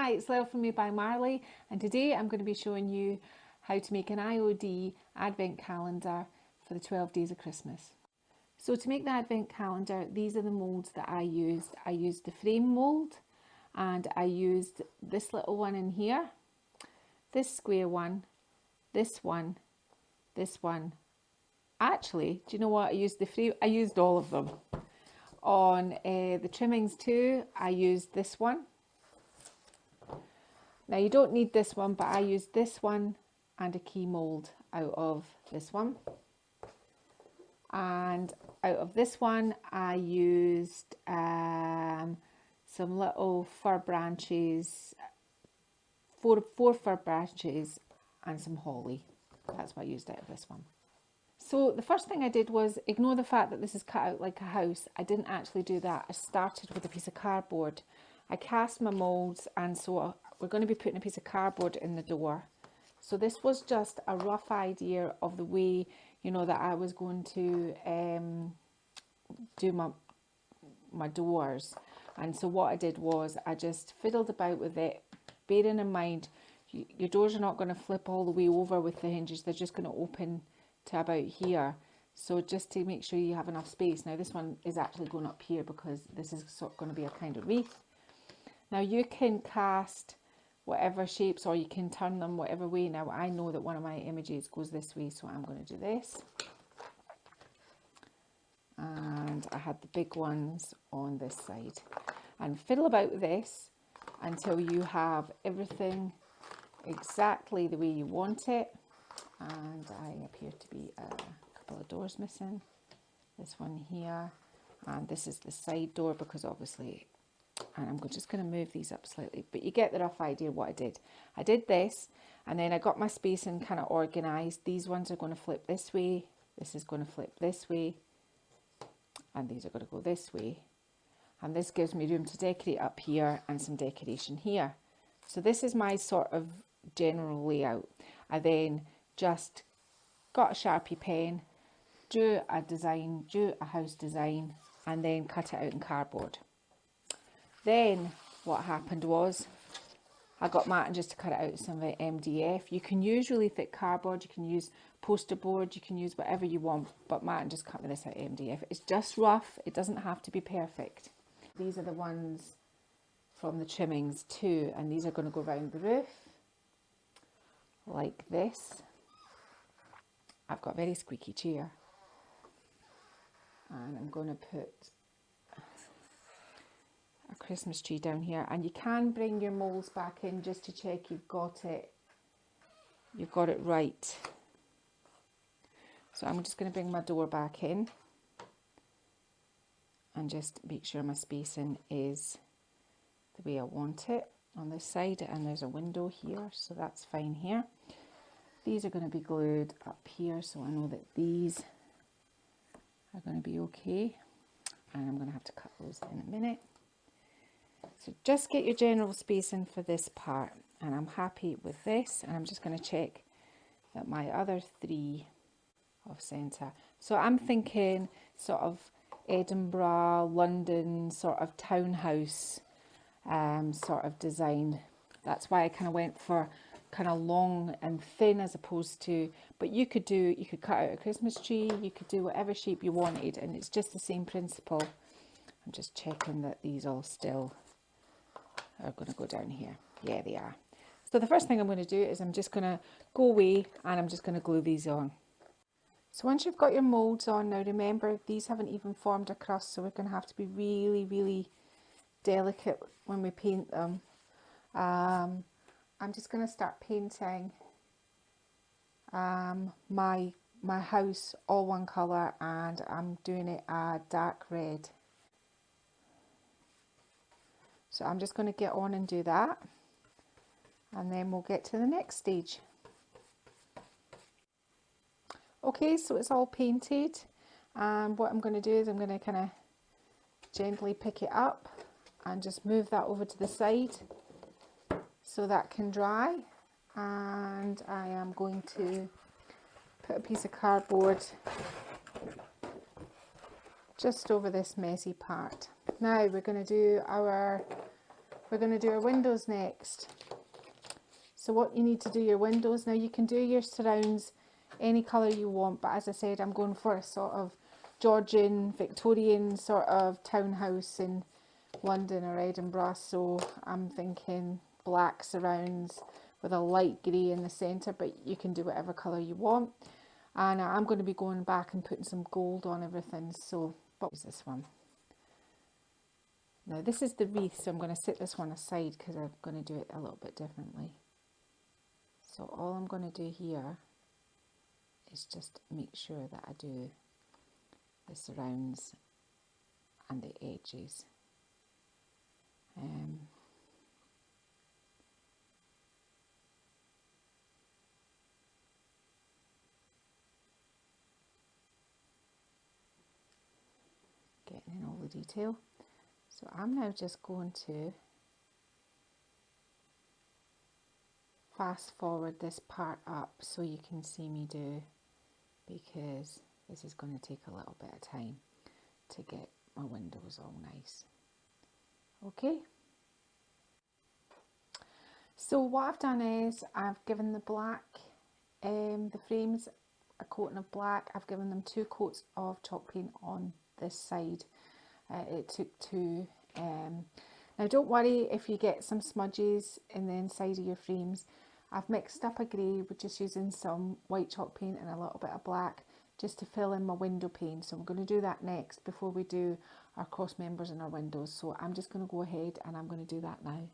Hi, it's Lyle from Made by Marley, and today I'm going to be showing you how to make an IOD advent calendar for the 12 days of Christmas. So to make the advent calendar, these are the moulds that I used. I used the frame mould, and I used this little one in here, this square one, this one, this one. Actually, do you know what? I used all of them. On the trimmings too, I used this one. Now you don't need this one, but I used this one and a key mould out of this one. And out of this one, I used some little fir branches, four fir branches and some holly. That's what I used out of this one. So the first thing I did was ignore the fact that this is cut out like a house. I didn't actually do that. I started with a piece of cardboard. I cast my moulds, and so we're going to be putting a piece of cardboard in the door. So this was just a rough idea of the way, you know, that I was going to do my doors. And so what I did was I just fiddled about with it, bearing in mind your doors are not going to flip all the way over with the hinges. They're just going to open to about here. So just to make sure you have enough space. Now this one is actually going up here because this is going to be a kind of wreath. Now you can cast whatever shapes, or you can turn them whatever way. Now I know that one of my images goes this way, so I'm going to do this. And I had the big ones on this side. And fiddle about with this until you have everything exactly the way you want it. And I appear to be a couple of doors missing. This one here, and this is the side door because obviously, and I'm just going to move these up slightly, but you get the rough idea what I did. I did this, and then I got my spacing kind of organised. These ones are going to flip this way, this is going to flip this way, and these are going to go this way. And this gives me room to decorate up here and some decoration here. So this is my sort of general layout. I then just got a Sharpie pen, drew a design, drew a house design, and then cut it out in cardboard. Then what happened was I got Martin just to cut it out some MDF. You can use really thick cardboard, you can use poster board, you can use whatever you want, but Martin just cut me this out of MDF. It's just rough, it doesn't have to be perfect. These are the ones from the trimmings too, and these are going to go around the roof like this. I've got a very squeaky chair, and I'm going to put a Christmas tree down here, and you can bring your moulds back in just to check you've got it right. So I'm just going to bring my door back in and just make sure my spacing is the way I want it on this side, and there's a window here, so that's fine here. These are going to be glued up here, so I know that these are going to be okay, and I'm going to have to cut those in a minute. So just get your general spacing for this part, and I'm happy with this, and I'm just going to check that my other three off centre. So I'm thinking sort of Edinburgh, London, sort of townhouse sort of design. That's why I kind of went for kind of long and thin as opposed to, but you could cut out a Christmas tree, you could do whatever shape you wanted, and it's just the same principle. I'm just checking that these all still are going to go down here. Yeah, they are. So the first thing I'm going to do is I'm just going to go away and I'm just going to glue these on. So once you've got your moulds on, now remember these haven't even formed a crust, so we're going to have to be really, really delicate when we paint them. I'm just going to start painting my house all one colour, and I'm doing it a dark red. So I'm just going to get on and do that, and then we'll get to the next stage. Okay, so it's all painted, and what I'm going to do is I'm going to kind of gently pick it up and just move that over to the side so that can dry. And I am going to put a piece of cardboard just over this messy part. Now we're going to do our We're going to do our windows next. So what you need to do your windows, now you can do your surrounds any colour you want, but as I said, I'm going for a sort of Georgian, Victorian sort of townhouse in London or Edinburgh, so I'm thinking black surrounds with a light grey in the centre, but you can do whatever colour you want. And I'm going to be going back and putting some gold on everything, so what was this one? Now this is the wreath, so I'm going to set this one aside because I'm going to do it a little bit differently. So all I'm going to do here is just make sure that I do the surrounds and the edges. Getting in all the detail. So I'm now just going to fast forward this part up so you can see me do, because this is going to take a little bit of time to get my windows all nice. Okay. So what I've done is I've given the black, the frames a coating of black. I've given them 2 coats of chalk paint on this side. It took 2. Now don't worry if you get some smudges in the inside of your frames. I've mixed up a grey with just using some white chalk paint and a little bit of black just to fill in my window pane. So I'm going to do that next before we do our cross members and our windows. So I'm just going to go ahead and I'm going to do that now.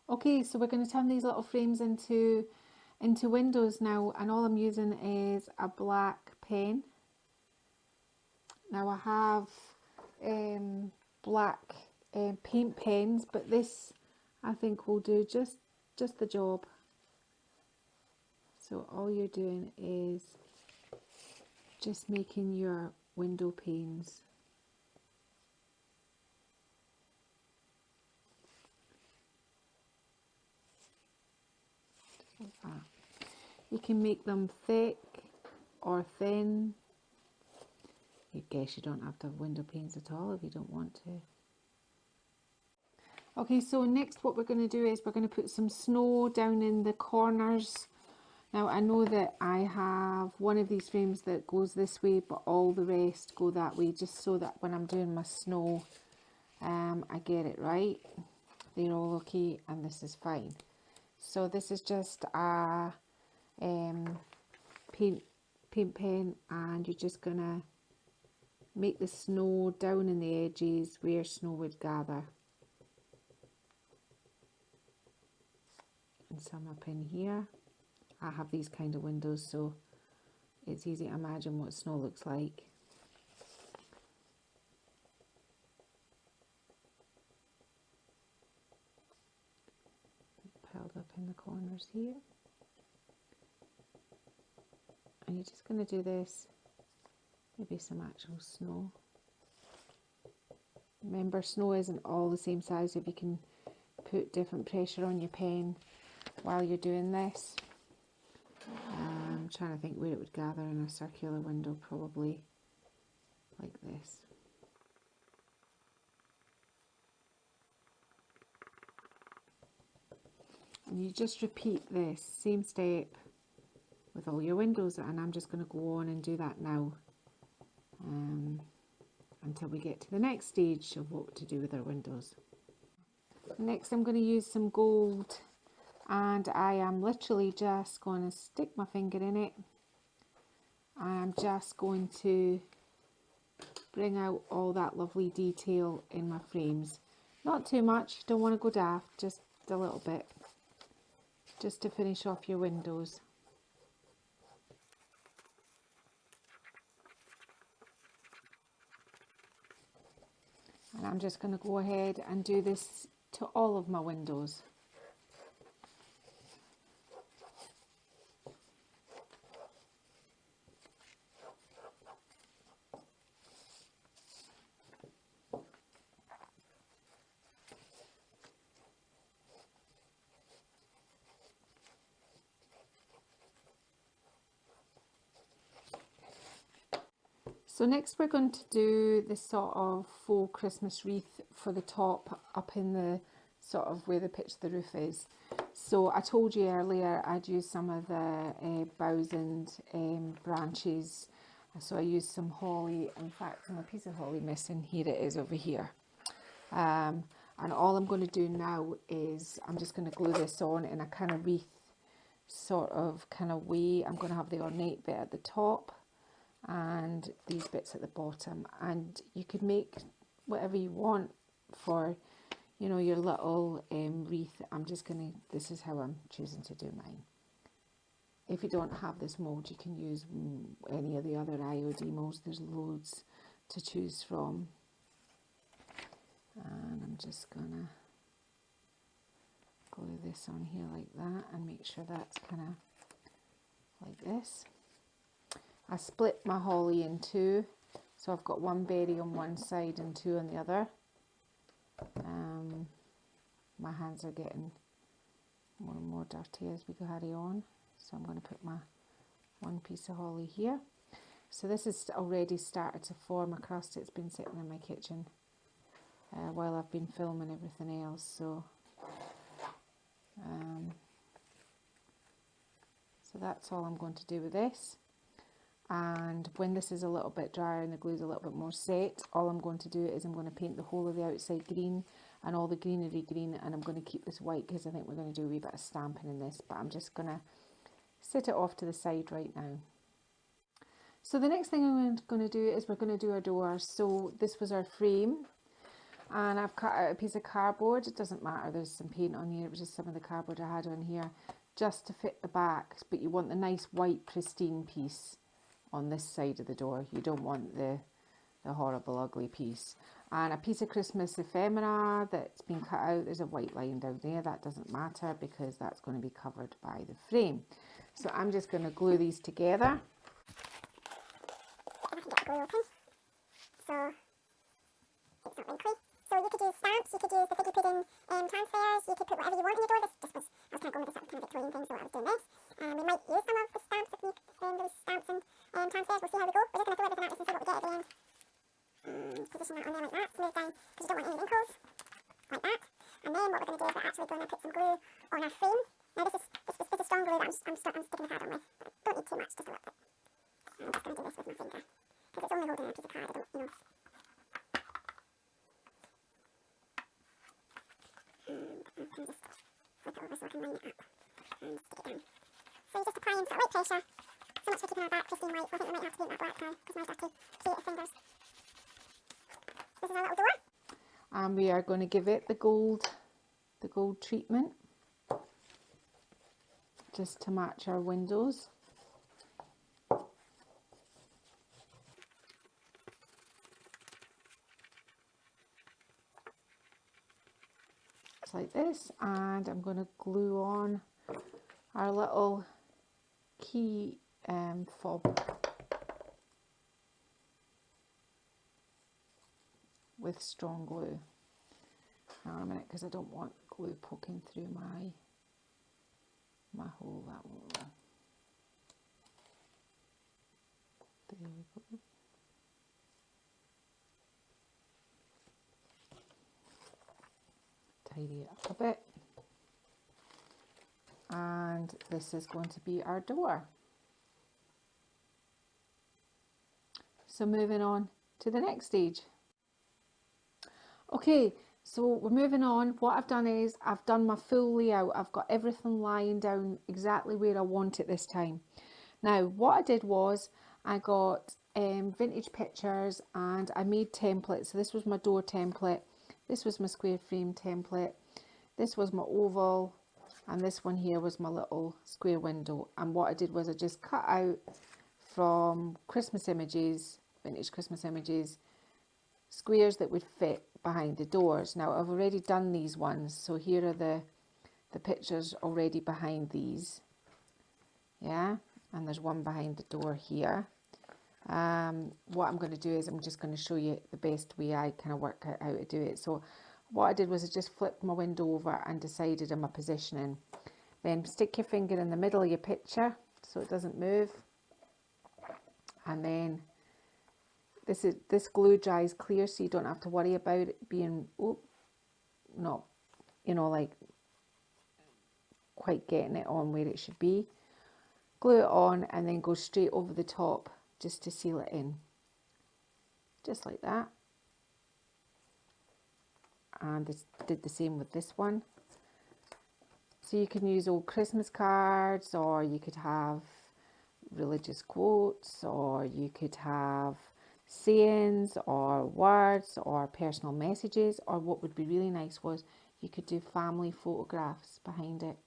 Okay, so we're going to turn these little frames into windows now, and all I'm using is a black pen. Now I have black paint pens, but this I think will do just the job. So all you're doing is just making your window panes. Like that. You can make them thick or thin. I guess you don't have to have window panes at all if you don't want to. Okay, so next what we're going to do is we're going to put some snow down in the corners. Now I know that I have one of these frames that goes this way, but all the rest go that way, just so that when I'm doing my snow, I get it right. They're all okay and this is fine. So this is just a paint pen, and you're just gonna make the snow down in the edges where snow would gather, and some up in here. I have these kind of windows, so it's easy to imagine what snow looks like. Piled up in the corners here. And you're just going to do this, maybe some actual snow. Remember, snow isn't all the same size, if you can put different pressure on your pen while you're doing this. I'm trying to think where it would gather in a circular window, probably like this. And you just repeat this same step with all your windows, and I'm just going to go on and do that now until we get to the next stage of what to do with our windows. Next I'm going to use some gold, and I am literally just going to stick my finger in it. I'm just going to bring out all that lovely detail in my frames. Not too much, don't want to go daft, just a little bit, just to finish off your windows. And I'm just going to go ahead and do this to all of my windows. So next we're going to do this sort of faux Christmas wreath for the top up in the sort of where the pitch of the roof is. So I told you earlier I'd use some of the boughs and branches. So I used some holly. In fact, I'm a piece of holly missing. Here it is over here. And all I'm going to do now is I'm just going to glue this on in a kind of wreath sort of kind of way. I'm going to have the ornate bit at the top and these bits at the bottom, and you could make whatever you want for, you know, your little wreath. This is how I'm choosing to do mine. If you don't have this mould, you can use any of the other IOD molds. There's loads to choose from. And I'm just gonna glue this on here like that and make sure that's kind of like this. I split my holly in two, so I've got one berry on one side and two on the other. My hands are getting more and more dirty as we carry on, so I'm going to put my one piece of holly here. So this has already started to form a crust. It's been sitting in my kitchen while I've been filming everything else. So that's all I'm going to do with this. And when this is a little bit drier and the glue's a little bit more set, all I'm going to do is I'm going to paint the whole of the outside green and all the greenery green, and I'm going to keep this white because I think we're going to do a wee bit of stamping in this, but I'm just going to set it off to the side right now. So the next thing I'm going to do is we're going to do our doors. So this was our frame, and I've cut out a piece of cardboard. It doesn't matter, there's some paint on here, it was just some of the cardboard I had on here just to fit the back, but you want the nice white pristine piece on this side of the door. You don't want the horrible ugly piece. And a piece of Christmas ephemera that's been cut out. There's a white line down there. That doesn't matter because that's going to be covered by the frame. So I'm just going to glue these together. I can get glue open. So it's not wrinkly. So you could use stamps, you could use the Figgy pudding transfers, you could put whatever you want in your door. I was kind of going with this kind of Victorian thing, so I was doing this. We might use some of the stamps, those stamps and transfers. We'll see how we go. We're just going to throw everything at this and see what we get at the end. Position that on there like that, smooth down, because you don't want any wrinkles, like that. And then what we're going to do is we're actually going to put some glue on our frame. Now this is strong glue that I'm sticking the card on with. Don't need too much, just a little bit. I'm just going to do this with my finger, because it's only holding a piece of card, I don't, you know. And I can just flip it over so I can line it up and stick it down. So you're just applying sort of light pressure. So much for keeping our back pristine white. I think we might have to paint that black now because mine's dirty. See your fingers. This is our little door. And we are going to give it the gold treatment just to match our windows. Just like this, and I'm going to glue on our little key fob with strong glue. Hang on a minute, because I don't want glue poking through my hole. That won't work. There we go. Tidy it up a bit. And this is going to be our door. So moving on to the next stage. Okay, so we're moving on. What I've done is I've done my full layout. I've got everything lying down exactly where I want it this time. Now what I did was I got vintage pictures and I made templates. So this was my door template, this was my square frame template, this was my oval, and this one here was my little square window. And what I did was I just cut out from Christmas images, vintage Christmas images, squares that would fit behind the doors. Now I've already done these ones, so here are the pictures already behind these. Yeah, and there's one behind the door here. What I'm going to do is I'm just going to show you the best way I kind of work out how to do it. So what I did was I just flipped my window over and decided on my positioning. Then stick your finger in the middle of your picture so it doesn't move, and then this glue dries clear, so you don't have to worry about it being not, you know, like quite getting it on where it should be. Glue it on and then go straight over the top just to seal it in, just like that. And did the same with this one. So you can use old Christmas cards, or you could have religious quotes, or you could have sayings or words or personal messages, or what would be really nice was you could do family photographs behind it,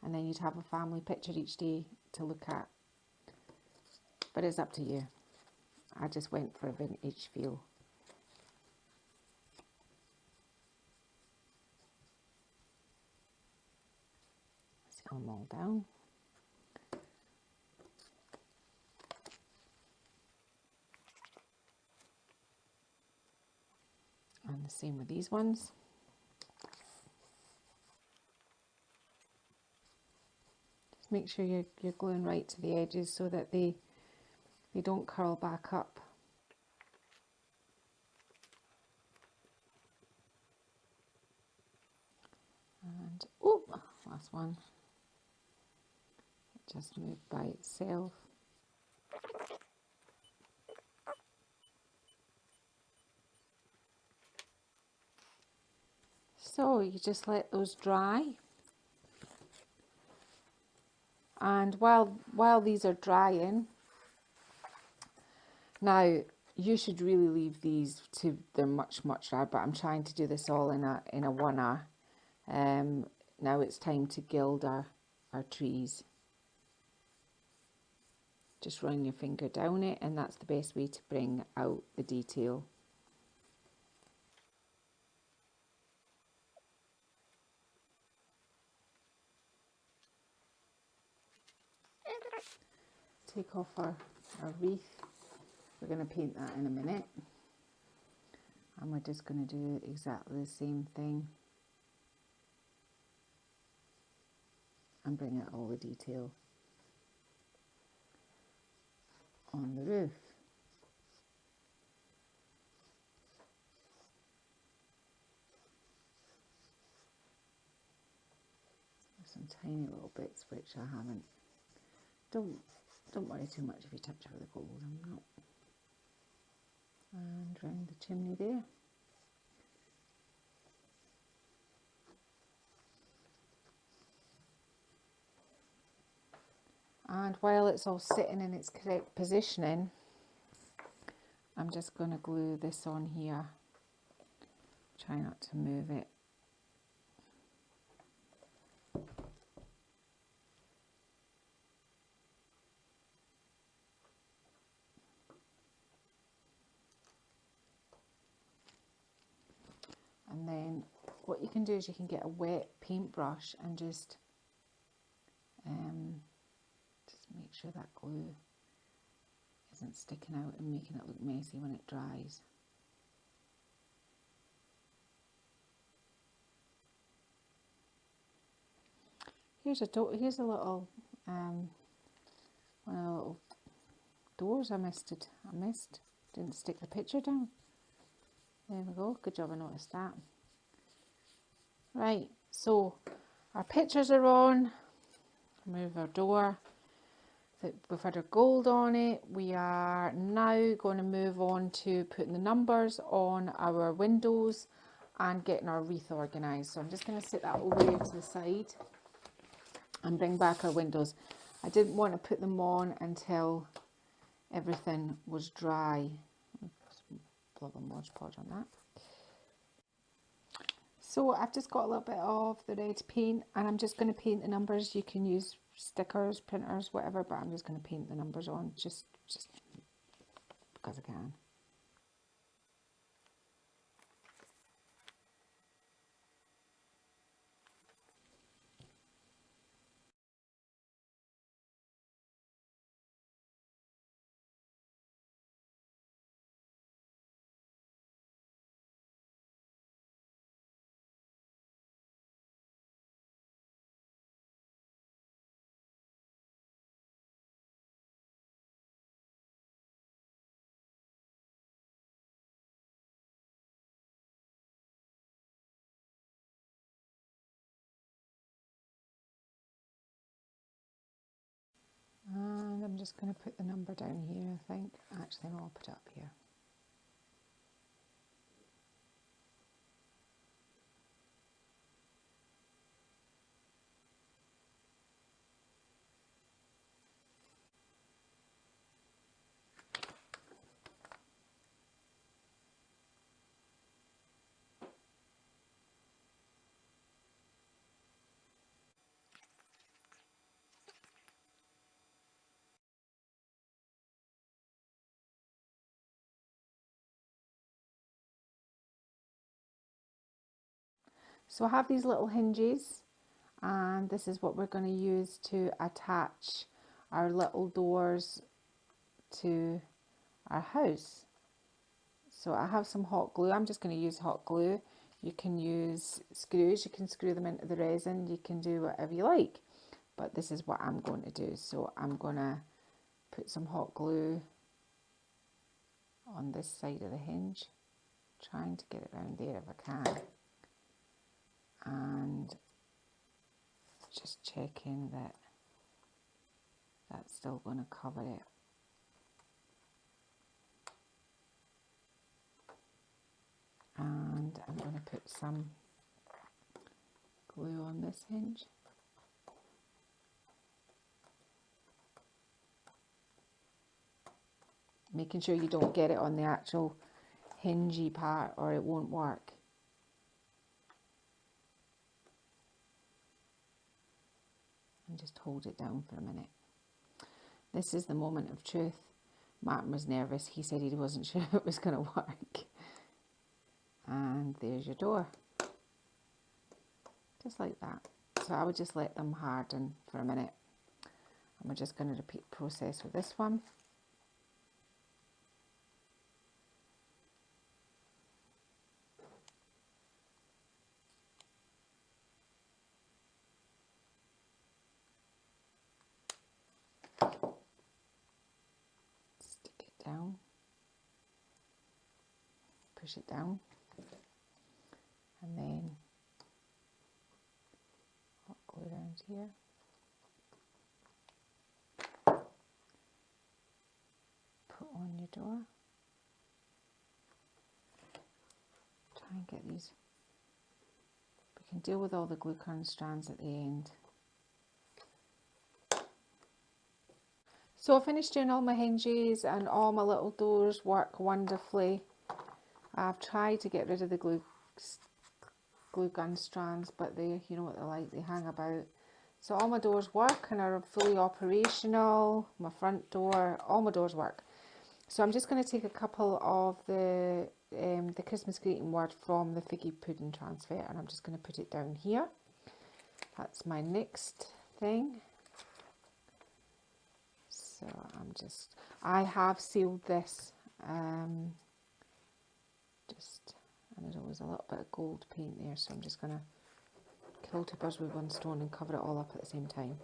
and then you'd have a family picture each day to look at. But it's up to you. I just went for a vintage feel. Seal them all down. And the same with these ones. Just make sure you're gluing right to the edges so that they don't curl back up. And last one. It just moved by itself. So you just let those dry, and while these are drying, now you should really leave these to they're much drier, but I'm trying to do this all in a 1 hour. Now it's time to gild our trees. Just run your finger down it, and that's the best way to bring out the detail. Take off our wreath. We're going to paint that in a minute, and we're just going to do exactly the same thing and bring out all the detail on the roof. There's some tiny little bits which I haven't. Don't worry too much if you touch it with the gold. I'm not. And round the chimney there. And while it's all sitting in its correct positioning, I'm just going to glue this on here. Try not to move it. And then what you can do is you can get a wet paintbrush and just make sure that glue isn't sticking out and making it look messy when it dries. Here's a little one of the little doors I missed. Didn't stick the picture down. There we go. Good job I noticed that. Right, so our pictures are on. Remove our door. We've had our gold on it. We are now going to move on to putting the numbers on our windows and getting our wreath organised. So I'm just going to set that over there to the side and bring back our windows. I didn't want to put them on until everything was dry. Blob and Mod Podge on that. So I've just got a little bit of the red paint, and I'm just going to paint the numbers. You can use stickers, printers, whatever, but I'm just going to paint the numbers on just because I can. just going to put the number down here, I think. Actually, no, I'll put it up here. So I have these little hinges, and this is what we're going to use to attach our little doors to our house. So I have some hot glue. I'm just going to use hot glue. You can use screws, you can screw them into the resin, you can do whatever you like. But this is what I'm going to do. So I'm going to put some hot glue on this side of the hinge, trying to get it around there if I can. And just checking that that's still going to cover it. And I'm going to put some glue on this hinge. Making sure you don't get it on the actual hingey part or it won't work. And just hold it down for a minute. This is the moment of truth. Martin was nervous. He said he wasn't sure it was going to work. And there's your door. Just like that. So I would just let them harden for a minute. And we're just going to repeat the process with this one. Stick it down. Push it down. And then hot glue around here. Put on your door. Try and get these. We can deal with all the glue current strands at the end. So I finished doing all my hinges, and all my little doors work wonderfully. I've tried to get rid of the glue gun strands, but they, you know what they're like, they hang about. So all my doors work and are fully operational. My front door, all my doors work. So I'm just going to take a couple of the Christmas greeting word from the Figgy pudding transfer, and I'm just going to put it down here. That's my next thing. So I have sealed this, and there was a little bit of gold paint there, so I'm just going to kill two birds with one stone and cover it all up at the same time.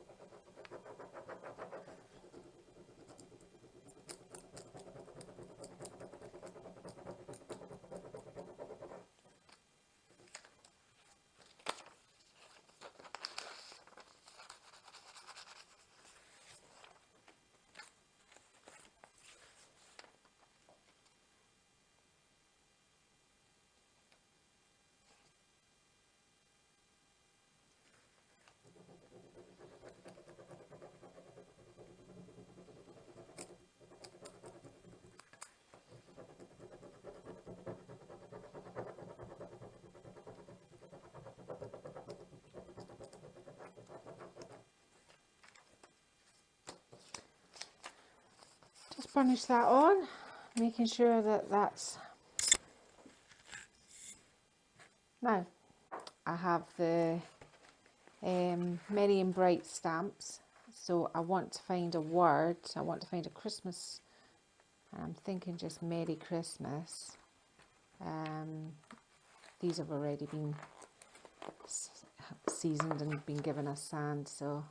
Just burnish that on, making sure that that's... Now, I have the Merry and Bright stamps, so I want to find a word, I want to find a Christmas, and I'm thinking just Merry Christmas. These have already been seasoned and been given us sand, so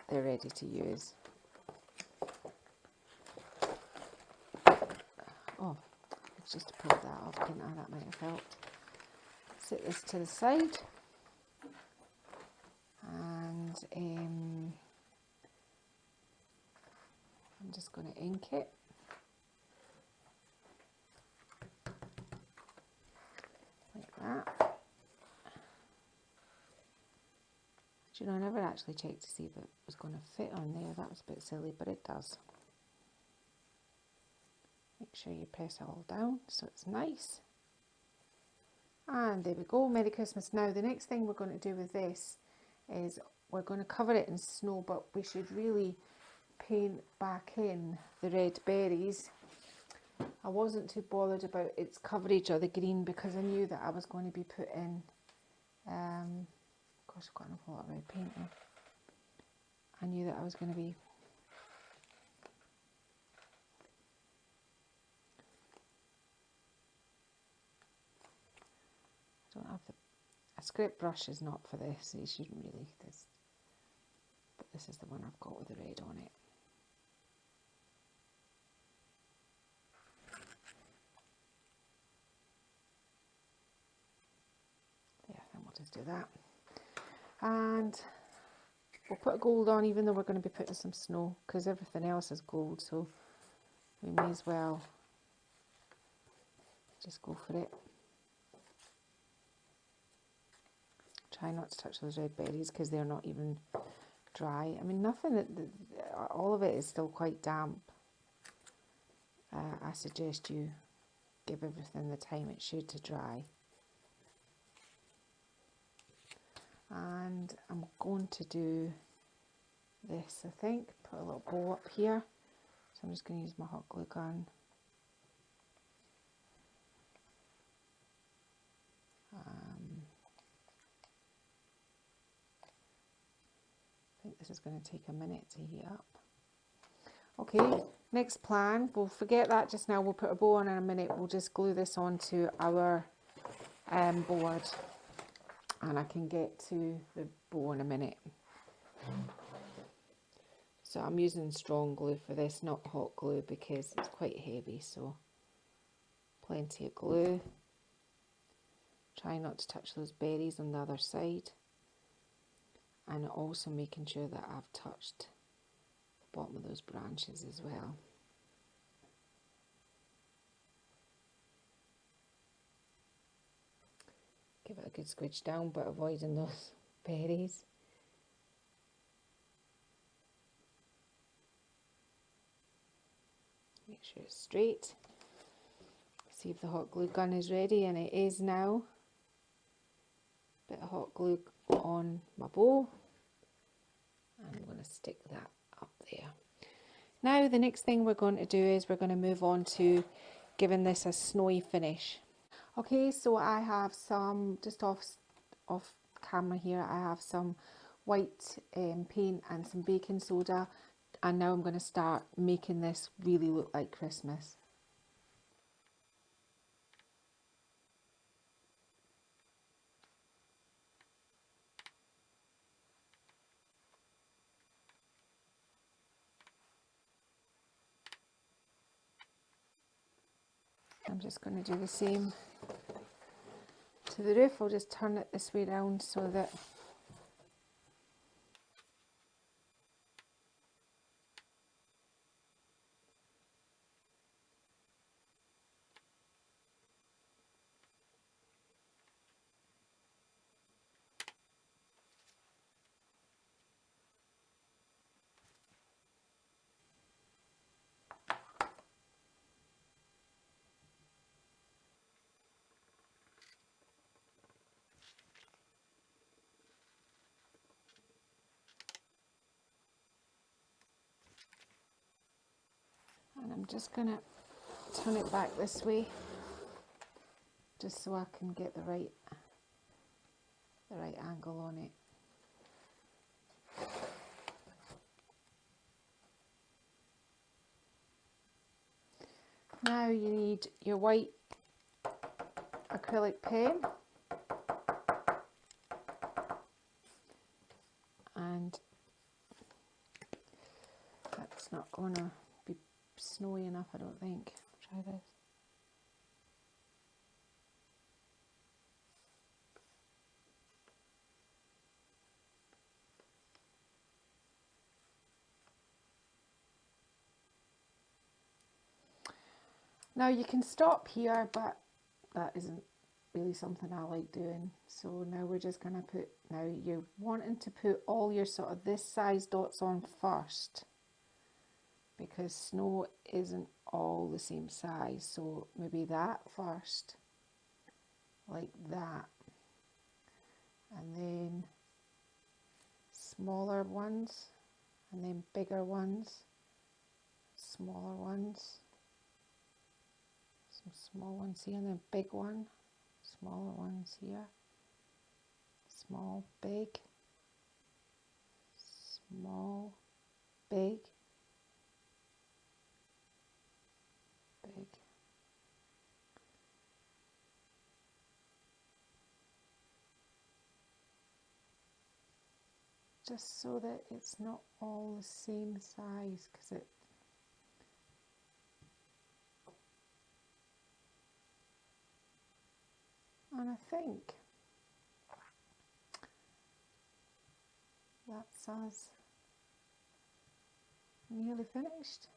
they're ready to use. Oh, just to pull that off, didn't I? That might have helped. Set this to the side, and ink it. Like that. Do you know, I never actually checked to see if it was going to fit on there. That was a bit silly, but it does. Make sure you press it all down so it's nice. And there we go, Merry Christmas. Now the next thing we're going to do with this is we're going to cover it in snow, but we should really paint back in the red berries. I wasn't too bothered about its coverage or the green because I knew that I was going to be putting, of course I've got an awful lot of red paint now. I knew that I was going to be don't have a script brush is not for this. You shouldn't really this, but this is the one I've got with the red on it. Yeah, then we'll just do that, and we'll put gold on, even though we're going to be putting some snow, because everything else is gold, so we may as well just go for it. Try not to touch those red berries because they're not even dry. I mean, all of it is still quite damp. I suggest you give everything the time it should to dry. And I'm going to do this, I think, put a little bow up here. So I'm just going to use my hot glue gun. I think this is going to take a minute to heat up. Okay, next plan, we'll forget that just now, we'll put a bow on in a minute, we'll just glue this onto our board, and I can get to the bow in a minute. So I'm using strong glue for this, not hot glue, because it's quite heavy, so plenty of glue. Try not to touch those berries on the other side. And also making sure that I've touched the bottom of those branches as well. Give it a good squidge down, but avoiding those berries. Make sure it's straight. See if the hot glue gun is ready, and it is now. Bit of hot glue on my bow. I'm going to stick that up there. Now the next thing we're going to do is we're going to move on to giving this a snowy finish. Okay, so I have some, just off camera here, I have some white paint and some baking soda, and now I'm going to start making this really look like Christmas. I'm just going to do the same to the roof. I'll just turn it this way around so that and I'm just going to turn it back this way just so I can get the right angle on it. Now you need your white acrylic pen, and that's not going to be snowy enough, I don't think. Try this. Now you can stop here, but that isn't really something I like doing. So now we're just going to put, now you're wanting to put all your sort of this size dots on first, because snow isn't all the same size. So maybe that first, like that, and then smaller ones, and then bigger ones, smaller ones, some small ones here, and then big one, smaller ones here, small, big, small, big, big. Just so that it's not all the same size, because it and I think that's us nearly finished.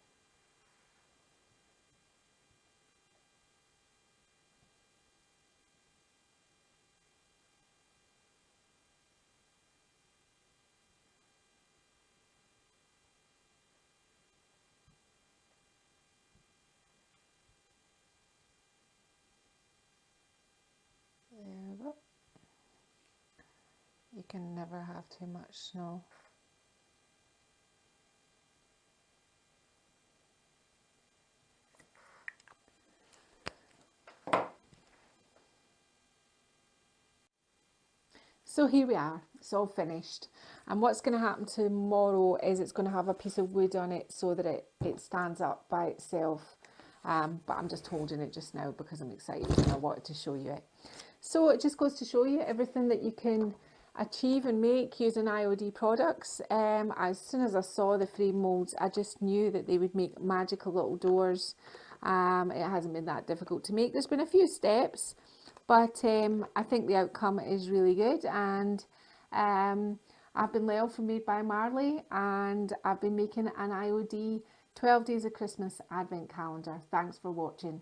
There we go. You can never have too much snow. So here we are, it's all finished. And what's going to happen tomorrow is it's going to have a piece of wood on it so that it stands up by itself. But I'm just holding it just now because I'm excited and I wanted to show you it. So it just goes to show you everything that you can achieve and make using IOD products. As soon as I saw the frame moulds, I just knew that they would make magical little doors. It hasn't been that difficult to make. There's been a few steps, but I think the outcome is really good. And I've been Lyle from Made by Marley, and I've been making an IOD 12 Days of Christmas Advent Calendar. Thanks for watching.